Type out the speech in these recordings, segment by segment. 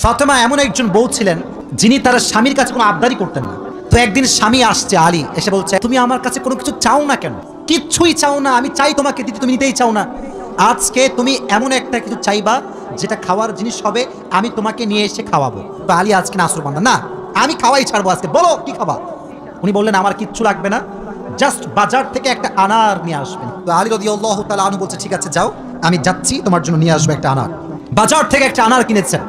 ফাতেমা এমন একজন বউ ছিলেন যিনি তার স্বামীর কাছে কোনো আবদারি করতেন না। তো একদিন স্বামী আসছে, আলী এসে বলছে, তুমি আমার কাছে কোনো কিছু চাও না কেন? কিচ্ছুই চাও না, আমি চাই তোমাকে দিতে, তুমি নিতেই চাও না। আজকে তুমি এমন একটা কিছু চাইবা যেটা খাওয়ার জিনিস হবে, আমি তোমাকে নিয়ে এসে খাওয়াবো। তো আলী আজকে নাসরবান্দা, না আমি খাওয়াই ছাড়বো আজকে, বলো কি খাবা। উনি বললেন, আমার কিচ্ছু লাগবে না, জাস্ট বাজার থেকে একটা আনার নিয়ে আসবেন। তো আলী রাদিয়াল্লাহু তাআলা আনহু বলছে, ঠিক আছে যাও, আমি যাচ্ছি, তোমার জন্য নিয়ে আসবো একটা আনার। বাজার থেকে একটা আনার কিনেছেন,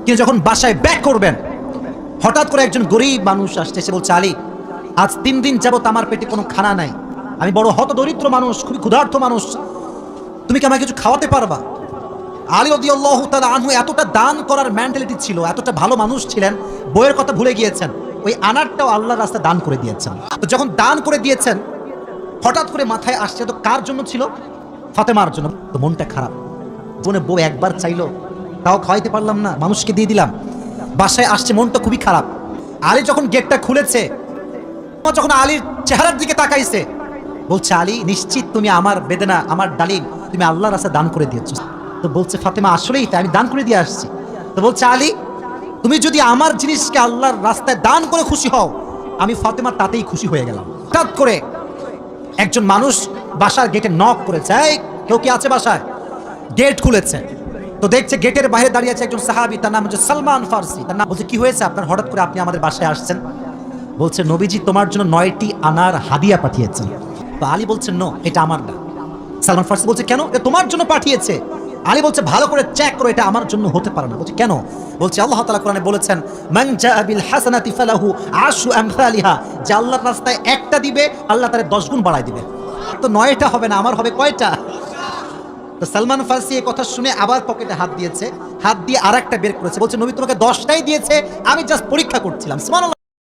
কিন্তু যখন বাসায় ব্যাক করবেন, হঠাৎ করে একজন গরিব মানুষ আসছে, সে বলছে, আলী আজ 3 দিন যাবত আমার পেটে কোনো খানা নাই, আমি বড় হতদরিদ্র মানুষ, খুবই ক্ষুধার্ত মানুষ, তুমি কি আমাকে কিছু খাওয়াতে পারবা? আলী রাদিয়াল্লাহু তাআলা আনহু এতটা দান করার মেন্টালিটি ছিল, এতটা ভালো মানুষ ছিলেন, বইয়ের কথা ভুলে গিয়েছেন, ওই আনারটাও আল্লাহর রাস্তায় দান করে দিয়েছেন। তো যখন দান করে দিয়েছেন, হঠাৎ করে মাথায় আসছে, তো কার জন্য ছিল? ফাতেমার জন্য। তো মনটা খারাপ, জীবনে বউ একবার চাইলো, তাও খাওয়াইতে পারলাম না, মানুষকে দিয়ে দিলাম। বাসায় আসছে, মনটা খুবই খারাপ। আলী যখন গেটটা খুলেছে, যখন আলীর চেহারার দিকে তাকাইছে, বলছে, আলী নিশ্চিত তুমি আমার বেদনা, আমার ডালিম তুমি আল্লাহর রাস্তায় দান করে দিয়েছো। তো বলছে ফাতেমা, আসলেই তাই, আমি দান করে দিয়ে আসছি। তো বলছে, আলী তুমি যদি আমার জিনিসকে আল্লাহর রাস্তায় দান করে খুশি হও, আমি ফাতেমা তাতেই খুশি হয়ে গেলাম। হঠাৎ করে একজন মানুষ বাসার গেটে নক করেছে, এই কেউ কি আছে বাসায়? গেট খুলেছে, তো দেখছে গেটের বাইরে দাঁড়িয়ে আছে একজন সাহাবী, তার নাম হচ্ছে সালমান ফারসি। তার নাম বলছে, কি হয়েছে আপনার, হঠাৎ করে আপনি আমাদের বাসায় আসছেন? বলছে, নবীজি তোমার জন্য 9টি আনার হাদিয়া পাঠিয়েছেন। তো আলী বলছে, নো, এটা আমার না। সালমান ফারসি বলছে, কেন? এটা তোমার জন্য পাঠিয়েছে। আলী বলছে, ভালো করে চেক করো, এটা আমার জন্য হতে পারে না। বলছে, কেন? বলছে, আল্লাহ তাআলা কোরআনে বলেছেন, মান জাআ বিল হাসানাতি ফালাহু আশরু আমসালিহা, যে আল্লাহর রাস্তায় একটা দিবে, আল্লাহ তারে 10 গুণ বাড়ায় দিবে। তো 9টা হবে না, আমার হবে কয়টা? তো সালমান ফারসি এই কথা শুনে আবার পকেটে হাত দিয়েছে, হাত দিয়ে আরেকটা বের করেছে, বলছে, নবী তোমাকে 10টাই দিয়েছে, আমি জাস্ট পরীক্ষা করছিলাম। সুবহানাল্লাহ।